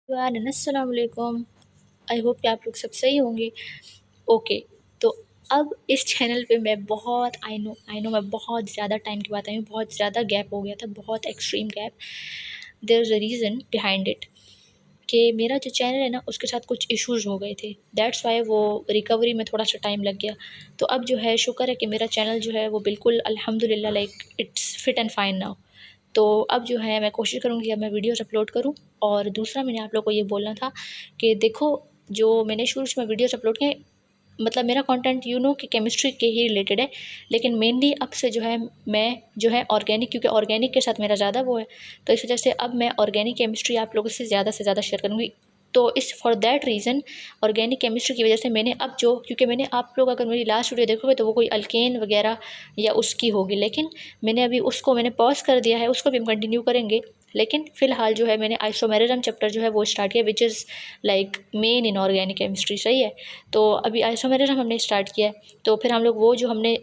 अस्सलाम वालेकुम। I hope कि आप लोग सब सही होंगे। ओके, तो अब इस चैनल पे मैं बहुत आई नो मैं बहुत ज़्यादा टाइम के बाद आई हूँ, बहुत ज़्यादा गैप हो गया था, बहुत extreme gap. There is a reason behind it कि मेरा जो चैनल है ना उसके साथ कुछ इश्यूज़ हो गए थे, दैट्स वाई वो रिकवरी में थोड़ा सा टाइम लग गया। तो अब जो है शुक्र है कि मेरा चैनल जो है वो बिल्कुल अल्हम्दुलिल्लाह like it's fit and fine now. तो अब जो है मैं कोशिश करूँगी अब मैं वीडियोज़ अपलोड करूँ। और दूसरा मैंने आप लोग को ये बोलना था कि देखो, जो मैंने शुरू में वीडियोज़ अपलोड किए, मतलब मेरा कंटेंट कि केमिस्ट्री के ही रिलेटेड है, लेकिन मेनली अब से जो है मैं जो है ऑर्गेनिक, क्योंकि ऑर्गेनिक के साथ मेरा ज़्यादा वो है, तो इस वजह से अब मैं ऑर्गेनिक केमिस्ट्री आप लोगों से ज़्यादा शेयर करूँगी। तो इस for that reason organic chemistry की वजह से मैंने अब जो, क्योंकि मैंने आप लोग अगर मेरी लास्ट वीडियो देखोगे तो वो कोई अल्केन वगैरह या उसकी होगी, लेकिन मैंने अभी उसको मैंने पॉज कर दिया है, उसको भी हम कंटिन्यू करेंगे। लेकिन फ़िलहाल जो है मैंने आइसोमेरिज्म चैप्टर जो है वो स्टार्ट किया, which is like main in organic chemistry, सही है। तो अभी आइसोमेरिज्म हमने स्टार्ट किया है, तो फिर हम लोग वो जो हमने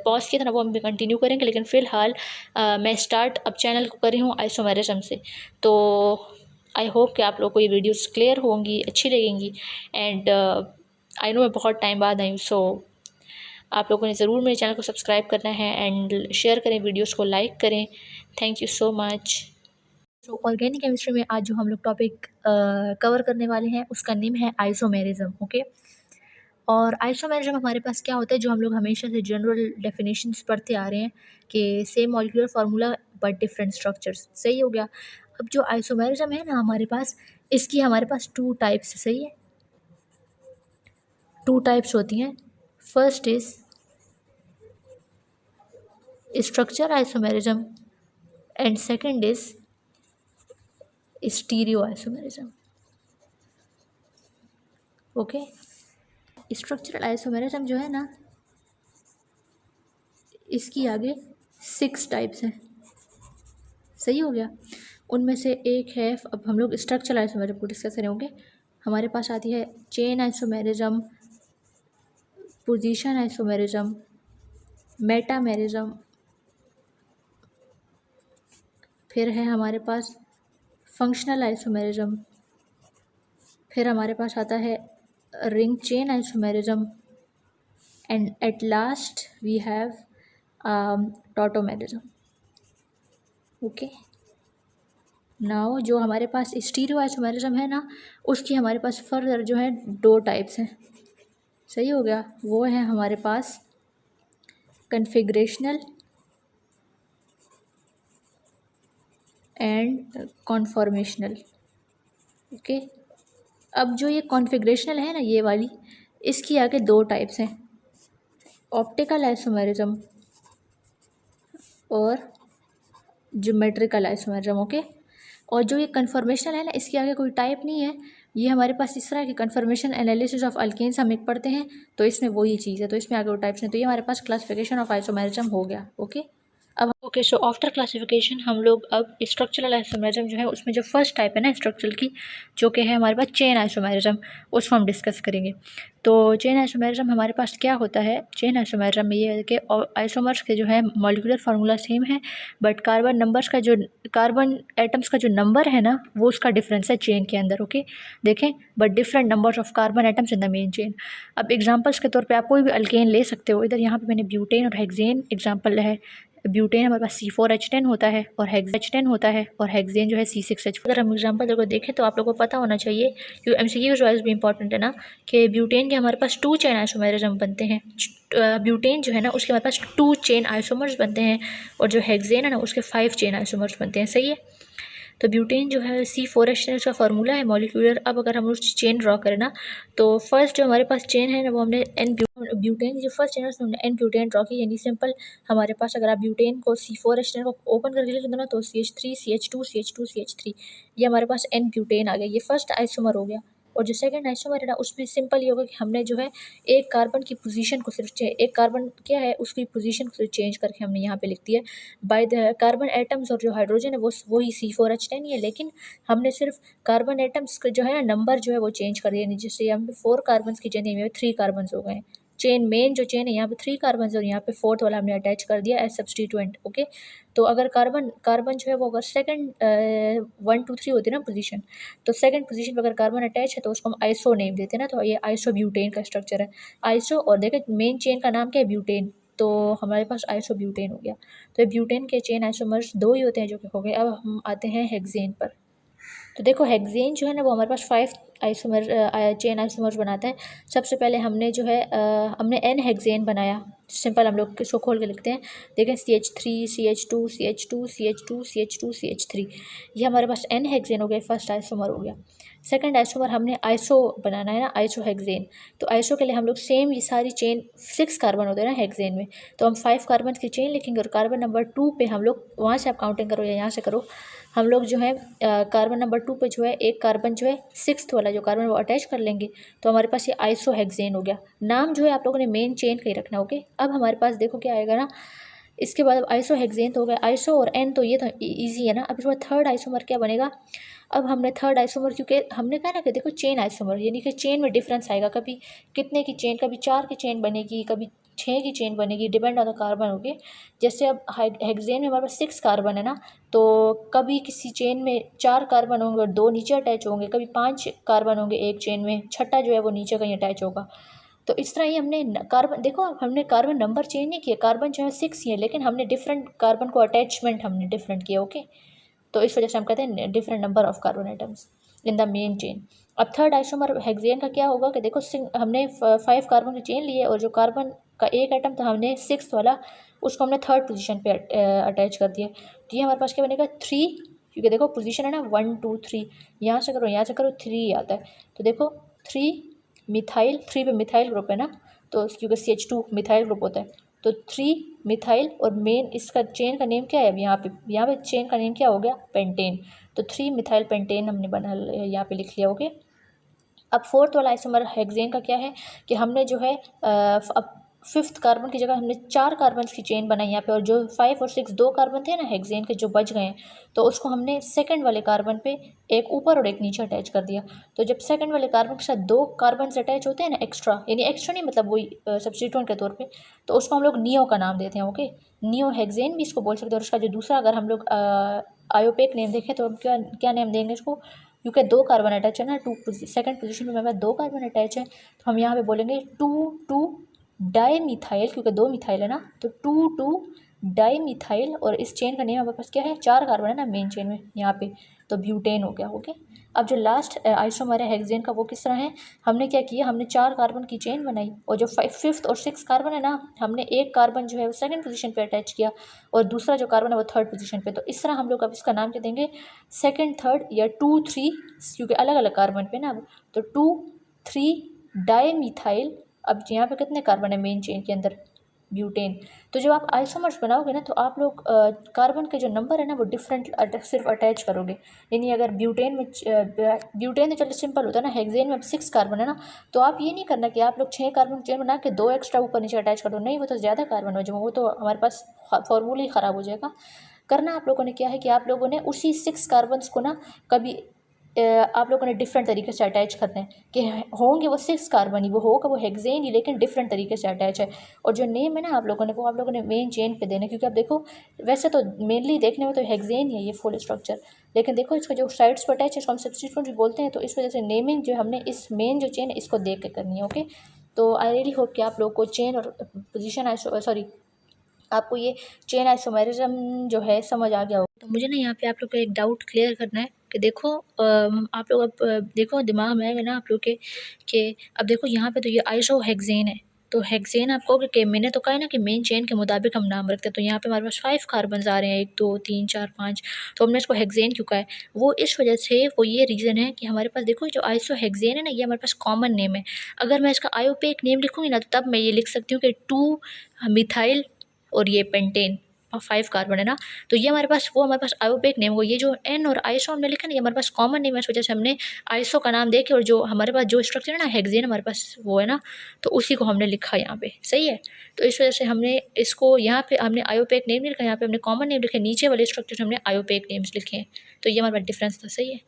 पॉज किया था ना वो हम भी कंटिन्यू करेंगे, लेकिन फ़िलहाल मैं स्टार्ट अब चैनल को कर रही हूँ आइसोमेरिज्म से। तो आई होप कि आप लोग को ये वीडियोस क्लियर होंगी, अच्छी लगेंगी। एंड आई नो मैं बहुत टाइम बाद आई हूँ, सो आप लोगों ने ज़रूर मेरे चैनल को सब्सक्राइब करना है एंड शेयर करें, वीडियोस को लाइक करें। Thank you so much. तो ऑर्गेनिक केमिस्ट्री में आज जो हम लोग टॉपिक कवर करने वाले हैं उसका नेम है आइसोमेरिज्म। ओके, और आइसोमेरिज्म हमारे पास क्या होता है, जो हम लोग हमेशा से जनरल डेफिनेशंस पढ़ते आ रहे हैं कि same molecular formula but different structures, सही हो गया। अब जो आइसोमेरिज्म है ना हमारे पास, इसकी हमारे पास टू टाइप्स, सही है, टू टाइप्स होती हैं। First is structure isomerism and second is stereo isomerism. Okay, structural isomerism जो है ना, इसकी आगे 6 टाइप्स हैं, सही हो गया। उनमें से एक है, अब हम लोग स्ट्रक्चरल आइसोमेरिज्म को डिस्कस करेंगे। हमारे पास आती है chain isomerism, position isomerism, metamerism, फिर है हमारे पास फंक्शनल आइसोमेरिज्म, फिर हमारे पास आता है ring chain isomerism, and at last we have tautomerism. Okay, now जो हमारे पास स्टीरियो आइसोमेरिज्म है ना, उसकी हमारे पास फर्दर जो है 2 टाइप्स हैं, सही हो गया। वो है हमारे पास कन्फिग्रेशनल एंड कॉन्फॉर्मेशनल। ओके, अब जो ये कॉन्फिग्रेशनल है ना, ये वाली, इसकी आगे 2 टाइप्स हैं, ऑप्टिकल आइसोमेरिज्म और ज्योमेट्रिकल आइसोमेरिज्म। ओके, और जो ये कन्फर्मेशनल है ना, इसके आगे कोई टाइप नहीं है, ये हमारे पास इस तरह की कन्फर्मेशन एनालिसिस ऑफ अल्केन्स हम एक पढ़ते हैं, तो इसमें वही चीज़ है, तो इसमें आगे वो टाइप्स हैं, तो ये हमारे पास क्लासिफिकेशन ऑफ आइसोमेरिज्म हो गया। ओके, अब ओके, सो आफ्टर क्लासिफिकेशन हम लोग अब स्ट्रक्चरल आइसोमेरिज्म जो है उसमें जो फर्स्ट टाइप है ना स्ट्रक्चरल की, जो कि है हमारे पास चेन आइसोमेरिज्म, उसको हम डिस्कस करेंगे। तो चेन आइसोमेरिज्म हमारे पास क्या होता है, चेन आइसोमेरिज्म में ये है कि आइसोमर्स के जो है मॉलिक्यूलर फार्मूला सेम है, बट कार्बन नंबर्स का जो, कार्बन एटम्स का जो नंबर है ना वो उसका डिफरेंस है चेन के अंदर। ओके, देखें, but different numbers of carbon atoms in the main chain. अब एग्जांपल्स के तौर पे आप कोई भी अल्केन ले सकते हो, इधर यहाँ पे मैंने ब्यूटेन और हेक्सेन एग्जांपल है। ब्यूटेन हमारे पास C4H10 होता है और H10 होता है, और हेक्सेन जो है C6H। अगर हम एग्जांपल को देखें तो आप लोगों को पता होना चाहिए, क्योंकि MCQ वाइज भी इंपॉर्टेंट है ना, कि ब्यूटेन के हमारे पास 2 चेन आइसोमेरिज्म बनते हैं। ब्यूटेन जो है ना उसके हमारे पास 2 चेन आइसोमर्स बनते हैं, और जो हेक्सेन है ना उसके 5 चेन आइसोमर्स बनते हैं, सही है। तो ब्यूटेन जो है C4H10 उसका फार्मूला है मॉलिक्यूलर। अब अगर हम उस चेन ड्रॉ करें ना, तो फर्स्ट जो हमारे पास चेन है ना वो हमने एन ब्यूटेन की जो फर्स्ट चेन है उसमें हमने एन ब्यूटेन ड्रॉ की, यानी सिंपल हमारे पास अगर आप ब्यूटेन को C4H10 को ओपन करके लिखेंगे ना तो CH3 CH2 CH2 CH3, ये हमारे पास एन ब्यूटेन आ गया, ये फर्स्ट आइसोमर हो गया। और जो सेकंड आइसोमर है ना उसमें सिंपल ये होगा कि हमने जो है एक कार्बन की पोजीशन को सिर्फ एक कार्बन क्या है उसकी पोजीशन को सिर्फ चेंज करके हमने यहाँ पे लिख दिया बाय द कार्बन एटम्स, और जो हाइड्रोजन है वो वही C4H10 ही है, लेकिन हमने सिर्फ कार्बन एटम्स का जो है नंबर जो है वो चेंज कर दिया, जिससे हम 4 कार्बन की जगह में 3 कार्बन हो गए, चेन मेन जो चेन है यहाँ पे 3 कार्बन और यहाँ पे 4th वाला हमने अटैच कर दिया एज सब्सटीट्यूएंट। ओके, तो अगर कार्बन जो है वो अगर सेकंड 1 2 3 होती है ना पोजीशन, तो सेकंड पोजीशन पे अगर कार्बन अटैच है तो उसको हम आइसो नेम देते हैं ना, तो ये आइसोब्यूटेन का स्ट्रक्चर है। आइसो और देखें मेन चेन का नाम क्या है, ब्यूटेन, तो हमारे पास आइसोब्यूटेन हो गया। तो ब्यूटेन के चेन आइसोमर्स 2 ही होते हैं जो कि हो गए। अब हम आते हैं हेक्सेन पर। तो देखो हेक्सेन जो है ना वो हमारे पास 5 आइसोमर चेन आइसोमर्स बनाता है। सबसे पहले हमने जो है हमने एन हेक्सेन बनाया। सिंपल हम लोग इसको खोल के लिखते हैं। देखें CH3 CH2 CH2 CH2 CH2 CH3, ये हमारे पास एन हेक्सेन हो गया, फर्स्ट आइसोमर हो गया। सेकंड आइसोमर हमने आइसो बनाना है ना, आइसो हेक्सेन। तो आइसो के लिए हम लोग सेम ये सारी चेन 6 कार्बन होते हैं ना हेक्सेन में, तो हम 5 कार्बन की चेन लिखेंगे और कार्बन नंबर 2 पे हम लोग, वहाँ से आप काउंटिंग करो या यहाँ से करो, हम लोग जो है कार्बन नंबर 2 पे जो है एक कार्बन जो है 6th वाला जो कार्बन वो अटैच कर लेंगे। तो हमारे पास ये आइसो हेक्सेन हो गया। नाम जो है आप लोगों ने मेन चेन का ही रखना। ओके, अब हमारे पास देखो क्या आएगा ना, इसके बाद आइसो हेक्सेन तो हो गया, आइसो और एन तो ये तो ईजी है ना। अब इसके बाद थर्ड आइसोमर क्या बनेगा। अब हमने थर्ड आइसोमर, क्योंकि हमने कहा ना कि देखो चेन आइसोमर यानी कि चेन में डिफरेंस आएगा, कभी कितने की चेन, कभी 4 की चेन बनेगी, कभी 6 की चेन बनेगी, depend on the carbon. Okay, जैसे अब हेक्सेन में हमारे पास 6 कार्बन है ना, तो कभी किसी चेन में 4 कार्बन होंगे और 2 नीचे अटैच होंगे, कभी 5 कार्बन होंगे एक चेन में, छठा जो है वो नीचे कहीं अटैच होगा। तो इस तरह ही हमने कार्बन, देखो हमने कार्बन नंबर चेंज नहीं किया, कार्बन जो है 6 ही है, लेकिन हमने डिफरेंट कार्बन को अटैचमेंट हमने डिफरेंट किया। ओके, तो इस वजह से हम कहते हैं different number of carbon atoms in the main chain. अब थर्ड आइसोमर हेक्सेन का क्या होगा कि देखो हमने 5 कार्बन की चेन ली है और जो कार्बन का एक एटम था हमने 6th वाला, उसको हमने थर्ड पोजीशन पे अटैच कर दिया। तो ये हमारे पास क्या बनेगा 3, क्योंकि देखो पोजीशन है ना 1 2 3, यहाँ से करो यहाँ से करो 3 आता है। तो देखो 3 मिथाइल, 3 पे मिथाइल ग्रुप है ना, तो क्योंकि CH2 मिथाइल ग्रुप होता है, तो 3 मिथाइल और मेन इसका चेन का नेम क्या है, अब यहाँ पे चेन का नेम क्या हो गया, पेंटेन। तो 3 मिथाइल पेंटेन हमने बना यहाँ पे लिख लिया। ओके, अब फोर्थ वाला आइसोमर हेक्सेन का क्या है कि हमने जो है अब 5th कार्बन की जगह हमने 4 कार्बन की चेन बनाई यहाँ पे, और जो 5 और 6 2 कार्बन थे ना हेक्सेन के जो बच गए हैं, तो उसको हमने सेकंड वाले कार्बन पे एक ऊपर और एक नीचे अटैच कर दिया। तो जब सेकंड वाले कार्बन के साथ 2 कार्बन अटैच होते हैं ना एक्स्ट्रा, यानी एक्स्ट्रा नहीं मतलब वही सब्स्टिट्यूएंट के तौर पर, तो उसको हम लोग नियो का नाम देते हैं। ओके, नियो हेक्सेन भी इसको बोल सकते हैं। और उसका जो दूसरा, अगर हम लोग आयोपेक नेम देखें तो हम क्या क्या नेम देंगे इसको, क्योंकि 2 कार्बन अटैच है ना, सेकंड पोजीशन में हमारे पास 2 कार्बन अटैच है, तो हम यहाँ पे बोलेंगे 2 डाई मिथाइल, क्योंकि 2 मिथाइल है ना, तो 2 डाई मिथाइल। और इस चेन का नेम हमारे पास क्या है, 4 कार्बन है ना मेन चेन में यहाँ पे, तो ब्यूटेन हो गया। ओके, अब जो लास्ट आइसोमर है हेक्सेन का वो किस तरह है, हमने क्या किया, हमने 4 कार्बन की चेन बनाई और जो 5th और 6th कार्बन है ना, हमने एक कार्बन जो है वो सेकंड पोजीशन पे अटैच किया और दूसरा जो कार्बन है वो थर्ड पोजीशन पे। तो इस तरह हम लोग अब इसका नाम क्या देंगे, सेकंड थर्ड या 2 3, क्योंकि अलग अलग कार्बन पे ना, अब तो 2 3 डाई मिथाइल। अब यहाँ पे कितने कार्बन है मेन चेन के अंदर, ब्यूटेन। तो जब आप आइसोमर्स बनाओगे ना, तो आप लोग कार्बन के जो नंबर है ना वो डिफरेंट सिर्फ अटैच करोगे। यानी अगर ब्यूटेन में ब्यूटेन तो चलो सिंपल होता है ना, हेक्सेन में अब 6 कार्बन है ना, तो आप ये नहीं करना कि आप लोग 6 कार्बन चेन बना के 2 एक्स्ट्रा ऊपर नीचे अटैच कर दो, नहीं, वो तो ज़्यादा कार्बन हो जाएगा, वो तो हमारे पास फॉर्मूला ही ख़राब हो जाएगा। करना आप लोगों ने क्या है कि आप लोगों ने उसी 6 कार्बन्स को ना कभी आप लोगों ने डिफरेंट तरीके से अटैच करना है कि होंगे वो 6 कार्बन ही, वो होगा वो हेक्सेन ही, लेकिन डिफरेंट तरीके से अटैच है। और जो नेम है ना आप लोगों ने, वो आप लोगों ने मेन चेन पे देना है, क्योंकि अब देखो वैसे तो मेनली देखने में तो हेक्सेन ही है ये फुल स्ट्रक्चर, लेकिन देखो इसका जो साइड्स पर अटैच है इसको हम सब्स्टिट्यूट भी बोलते हैं, तो इस वजह से नेमिंग जो हमने इस मेन जो चेन है इसको देख के करनी है। ओके, तो आई रियली होप कि आप लोग को चेन और पोजिशन सॉरी आपको ये चेन आइसोमेरिज्म जो है समझ आ गया होगा। तो मुझे ना यहाँ पे आप लोग का एक डाउट क्लियर करना है कि देखो आप लोग अब देखो दिमाग में आएगा ना आप लोग के कि अब देखो यहाँ पे तो ये आइसो हेक्सेन है, तो हेक्सेन आप कहोगे कि मैंने तो कहा है ना कि मेन चेन के मुताबिक हम नाम रखते हैं, तो यहाँ पे हमारे पास 5 कार्बन आ रहे हैं, 1 2 3 4 5, तो हमने इसको हेक्सेन क्यों कहा है, वो इस वजह से, वो ये रीज़न है कि हमारे पास देखो जो आइसो हेक्सेन है ना, ये हमारे पास कॉमन नेम है। अगर मैं इसका आयोपेक नेम लिखूँगी ना, तो तब मैं ये लिख सकती हूँ कि 2 मिथाइल और ये पेंटेन 5 कार्बन है ना, तो ये हमारे पास वो हमारे पास आयोपेक नेम हो। ये जो एन और आइसो हमने लिखा ना, ये हमारे पास कॉमन नेम है, इस वजह से हमने आइसो का नाम देके, और जो हमारे पास जो स्ट्रक्चर है ना हेक्सेन हमारे पास वो है ना, तो उसी को हमने लिखा यहाँ पे, सही है। तो इस वजह से हमने इसको यहाँ पे हमने आयोपेक नेम नहीं लिखा, यहाँ पे हमने कॉमन नेम लिखे, नीचे वाले स्ट्रक्चर हमने आयोपेक नेम्स लिखे हैं, तो ये हमारे पास डिफरेंस था, सही है।